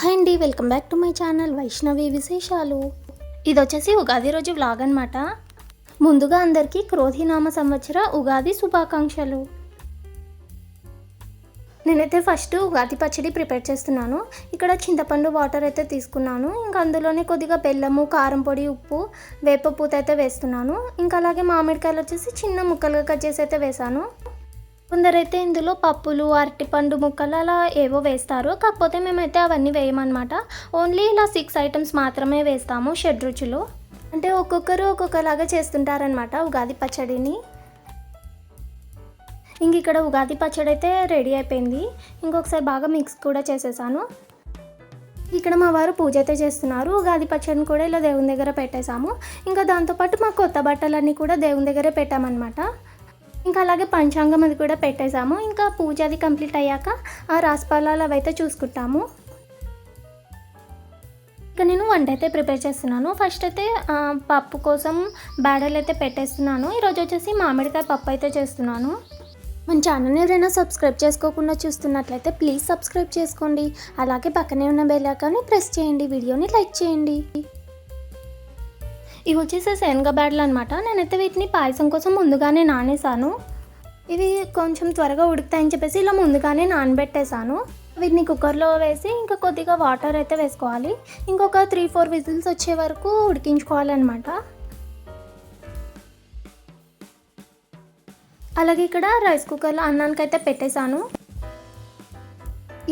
Hi అండి, welcome back to my channel Vaishnavi విశేషాలు. ఇది వచ్చేసి ఉగాది రోజు వ్లాగ్ అనమాట. ముందుగా అందరికీ క్రోధినామ సంవత్సర ఉగాది శుభాకాంక్షలు. నేనైతే ఫస్ట్ ఉగాది పచ్చడి ప్రిపేర్ చేస్తున్నాను. ఇక్కడ చింతపండు వాటర్ అయితే తీసుకున్నాను. ఇంకా అందులోనే కొద్దిగా బెల్లము, కారం పొడి, ఉప్పు, వేప పూత అయితే వేస్తున్నాను. ఇంకా అలాగే మామిడికాయలు వచ్చేసి చిన్న ముక్కలుగా కట్ చేసి అయితే వేసాను. కొందరైతే ఇందులో పప్పులు, అరటిపండు ముక్కలు అలా ఏవో వేస్తారు. కాకపోతే మేమైతే అవన్నీ వేయమన్నమాట. ఓన్లీ ఇలా 6 ఐటమ్స్ మాత్రమే వేస్తాము షడ్రుచులు. అంటే ఒక్కొక్కరు ఒక్కొక్కలాగా చేస్తుంటారనమాట ఉగాది పచ్చడిని. ఇంక ఇక్కడ ఉగాది పచ్చడి అయితే రెడీ అయిపోయింది. ఇంకొకసారి బాగా మిక్స్ కూడా చేసేసాను. ఇక్కడ మా వారు పూజ అయితే చేస్తున్నారు. ఉగాది పచ్చడిని కూడా ఇలా దేవుని దగ్గర పెట్టేశాము. ఇంకా దాంతోపాటు మా కొత్త బట్టలన్నీ కూడా దేవుని దగ్గరే పెట్టామన్నమాట. ఇంకా అలాగే పంచాంగం అది కూడా పెట్టేశాము. ఇంకా పూజ అది కంప్లీట్ అయ్యాక ఆ రాసిఫలాలు అవైతే చూసుకుంటాము. ఇంకా నేను వంట అయితే ప్రిపేర్ చేస్తున్నాను. ఫస్ట్ అయితే పప్పు కోసం బ్యాడలు అయితే పెట్టేస్తున్నాను. ఈరోజు వచ్చేసి మామిడికాయ పప్పు అయితే చేస్తున్నాను. మన ఛానల్ని ఎవరైనా సబ్స్క్రైబ్ చేసుకోకుండా చూస్తున్నట్లయితే ప్లీజ్ సబ్స్క్రైబ్ చేసుకోండి. అలాగే పక్కనే ఉన్న బెల్ ఐకాన్ని ప్రెస్ చేయండి. వీడియోని లైక్ చేయండి. ఇవి వచ్చేసి శనగ బ్యాడలు అనమాట. నేనైతే వీటిని పాయసం కోసం ముందుగానే నానేసాను. ఇవి కొంచెం త్వరగా ఉడుకుతాయని చెప్పేసి ఇలా ముందుగానే నానబెట్టేశాను. వీటిని కుక్కర్లో వేసి ఇంకా కొద్దిగా వాటర్ అయితే వేసుకోవాలి. ఇంకొక 3-4 విజిల్స్ వచ్చే వరకు ఉడికించుకోవాలన్నమాట. అలాగే ఇక్కడ రైస్ కుక్కర్లో అన్నానికైతే పెట్టేశాను.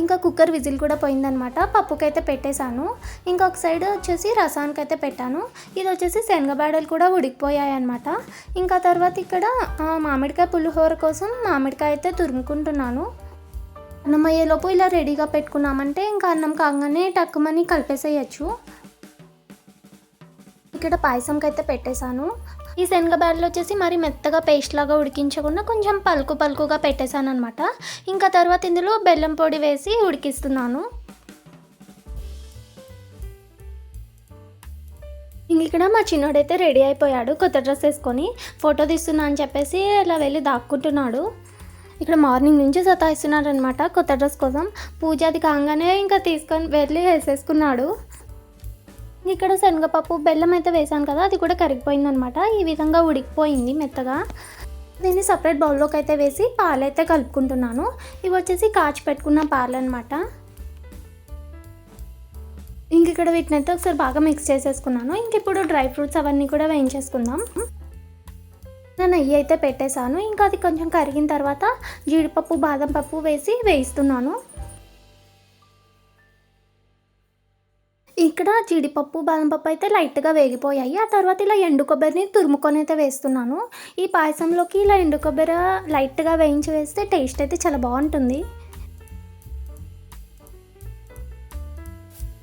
ఇంకా కుక్కర్ విజిల్ కూడా పోయిందనమాట. పప్పుకైతే పెట్టేశాను. ఇంకొక సైడ్ వచ్చేసి రసానికైతే పెట్టాను. ఇది వచ్చేసి శనగబాడలు కూడా ఉడికిపోయాయి అనమాట. ఇంకా తర్వాత ఇక్కడ మామిడికాయ పులిహోర కోసం మామిడికాయ అయితే తురుముకుంటున్నాను. అన్నం అయ్యేలోపు ఇలా రెడీగా పెట్టుకున్నామంటే ఇంకా అన్నం కాగానే టక్కుమని కలిపేసేయచ్చు. ఇక్కడ పాయసంకి అయితే పెట్టేశాను. ఈ శనగ బ్యాడలు వచ్చేసి మరి మెత్తగా పేస్ట్ లాగా ఉడికించకుండా కొంచెం పలుకుగా పెట్టేశాను అనమాట. ఇంకా తర్వాత ఇందులో బెల్లం పొడి వేసి ఉడికిస్తున్నాను. ఇక్కడ మా చిన్నోడైతే రెడీ అయిపోయాడు. కొత్త డ్రెస్ వేసుకొని ఫోటో తీస్తున్నా అని చెప్పేసి ఇలా వెళ్ళి దాక్కుంటున్నాడు. ఇక్కడ మార్నింగ్ నుంచి సతాయిస్తున్నాడు అనమాట కొత్త డ్రెస్ కోసం. పూజ అది కాగానే ఇంకా తీసుకొని వెళ్ళి వేసేసుకున్నాడు. ఇక్కడ శనగపప్పు బెల్లం అయితే వేసాను కదా, అది కూడా కరిగిపోయిందనమాట. ఈ విధంగా ఉడికిపోయింది మెత్తగా. దీన్ని సపరేట్ బౌల్లోకి అయితే వేసి పాలైతే కలుపుకుంటున్నాను. ఇవి వచ్చేసి కాచి పెట్టుకున్న పాలు అనమాట. ఇక్కడ వీటిని అయితే ఒకసారి బాగా మిక్స్ చేసేసుకున్నాను. ఇప్పుడు డ్రై ఫ్రూట్స్ అవన్నీ కూడా వేయించేసుకుందాం. నెయ్యి అయితే పెట్టేశాను. ఇంకా అది కొంచెం కరిగిన తర్వాత జీడిపప్పు, బాదం పప్పు వేసి వేయిస్తున్నాను. ఇక్కడ జీడిపప్పు, బాదం పప్పు అయితే లైట్గా వేగిపోయాయి. ఆ తర్వాత ఇలా ఎండు కొబ్బరిని తురుముకొని అయితే వేస్తున్నాను. ఈ పాయసంలోకి ఇలా ఎండు కొబ్బరి లైట్గా వేయించి వేస్తే టేస్ట్ అయితే చాలా బాగుంటుంది.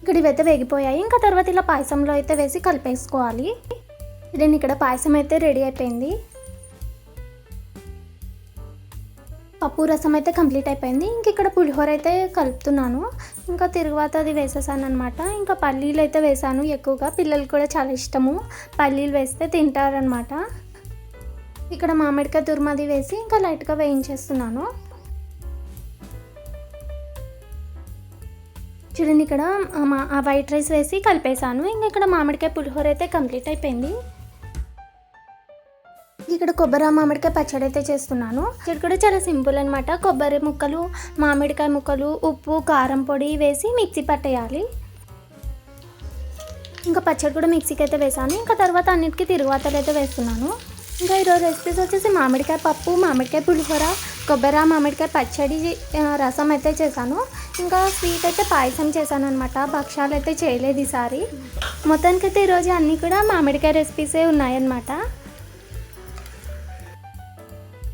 ఇక్కడ ఇవైతే వేగిపోయాయి. ఇంకా తర్వాత ఇలా పాయసంలో అయితే వేసి కలిపేసుకోవాలి. నేను ఇక్కడ పాయసం అయితే రెడీ అయిపోయింది. పప్పు రసం అయితే కంప్లీట్ అయిపోయింది. ఇక్కడ పులిహోర అయితే కలుపుతున్నాను. ఇంకా తిరుగువాత అది వేసేసాను అనమాట. ఇంకా పల్లీలు అయితే వేసాను ఎక్కువగా. పిల్లలు కూడా చాలా ఇష్టము, పల్లీలు వేస్తే తింటారనమాట. ఇక్కడ మామిడికాయ తురుమది వేసి ఇంకా లైట్గా వేయించేస్తున్నాను. చూడండి, ఇక్కడ ఆ వైట్ రైస్ వేసి కలిపేశాను. ఇక్కడ మామిడికాయ పులిహోర అయితే కంప్లీట్ అయిపోయింది. ఇక్కడ కొబ్బరి మామిడికాయ పచ్చడి అయితే చేస్తున్నాను. ఇక్కడ కూడా చాలా సింపుల్ అనమాట. కొబ్బరి ముక్కలు, మామిడికాయ ముక్కలు, ఉప్పు, కారం పొడి వేసి మిక్సీ పట్టేయాలి. ఇంకా పచ్చడి కూడా మిక్సీకి అయితే వేసాను. ఇంకా తర్వాత అన్నిటికీ తిరుగువాతలు అయితే వేస్తున్నాను. ఇంకా ఈరోజు రెసిపీస్ వచ్చేసి మామిడికాయ పప్పు, మామిడికాయ పులిహోర, కొబ్బరి మామిడికాయ పచ్చడి, రసం అయితే చేశాను. ఇంకా స్వీట్ అయితే పాయసం చేశాను అనమాట. భక్షాలు అయితే చేయలేదు ఈసారి. మొత్తానికైతే ఈరోజు అన్నీ కూడా మామిడికాయ రెసిపీసే ఉన్నాయన్నమాట.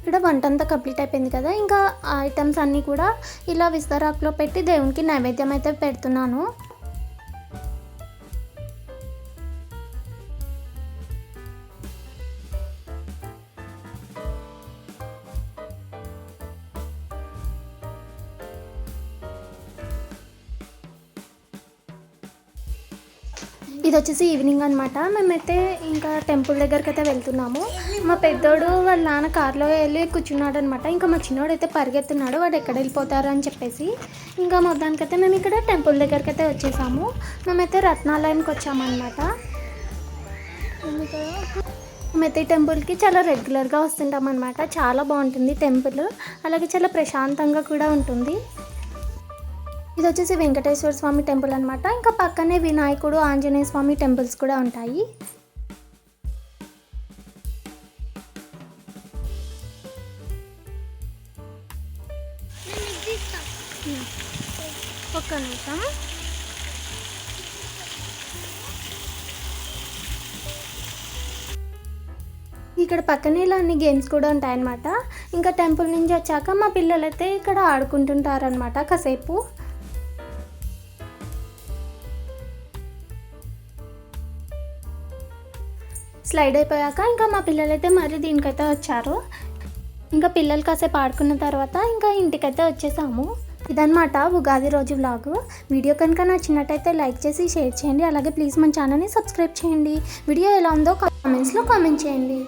ఇక్కడ వంట అంతా కంప్లీట్ అయిపోయింది కదా. ఇంకా ఐటమ్స్ అన్నీ కూడా ఇలా విస్తరాకులో పెట్టి దేవునికి నైవేద్యం అయితే పెడుతున్నాను. ఇది వచ్చేసి ఈవినింగ్ అనమాట. మేమైతే ఇంకా టెంపుల్ దగ్గరికి అయితే వెళ్తున్నాము. మా పెద్దోడు వాళ్ళ నాన్న కార్లో వెళ్ళి కూర్చున్నాడు అనమాట. ఇంకా మా చిన్నోడు అయితే పరిగెత్తున్నాడు, వాడు ఎక్కడ వెళ్ళిపోతారు అని చెప్పేసి. ఇంకా మొత్తానికైతే మేము ఇక్కడ టెంపుల్ దగ్గరికి అయితే వచ్చేసాము. మేమైతే రత్నాలయంకి వచ్చామన్నమాట. మేమైతే ఈ టెంపుల్కి చాలా రెగ్యులర్గా వస్తుంటాం అనమాట. చాలా బాగుంటుంది టెంపుల్, అలాగే చాలా ప్రశాంతంగా కూడా ఉంటుంది. ఇది వచ్చేసి వెంకటేశ్వర స్వామి టెంపుల్ అనమాట. ఇంకా పక్కనే వినాయకుడు, ఆంజనేయ స్వామి టెంపుల్స్ కూడా ఉంటాయి. ఒక్క నిమిషం. ఇక్కడ పక్కనే ఇలా అన్ని గేమ్స్ కూడా ఉంటాయన్నమాట. ఇంకా టెంపుల్ నుంచి వచ్చాక మా పిల్లలైతే ఇక్కడ ఆడుకుంటుంటారనమాట కాసేపు. స్లైడ్ అయిపోయాక ఇంకా మా పిల్లలైతే మరి దీనికైతే వచ్చారు. ఇంకా పిల్లలు కాసేపు ఆడుకున్న తర్వాత ఇంకా ఇంటికైతే వచ్చేసాము. ఇదన్నమాట ఉగాది రోజు వ్లాగ్. వీడియో కనుక నచ్చినట్టయితే లైక్ చేసి షేర్ చేయండి. అలాగే ప్లీజ్ మన ఛానల్ని సబ్స్క్రైబ్ చేయండి. వీడియో ఎలా ఉందో కామెంట్స్లో కామెంట్ చేయండి.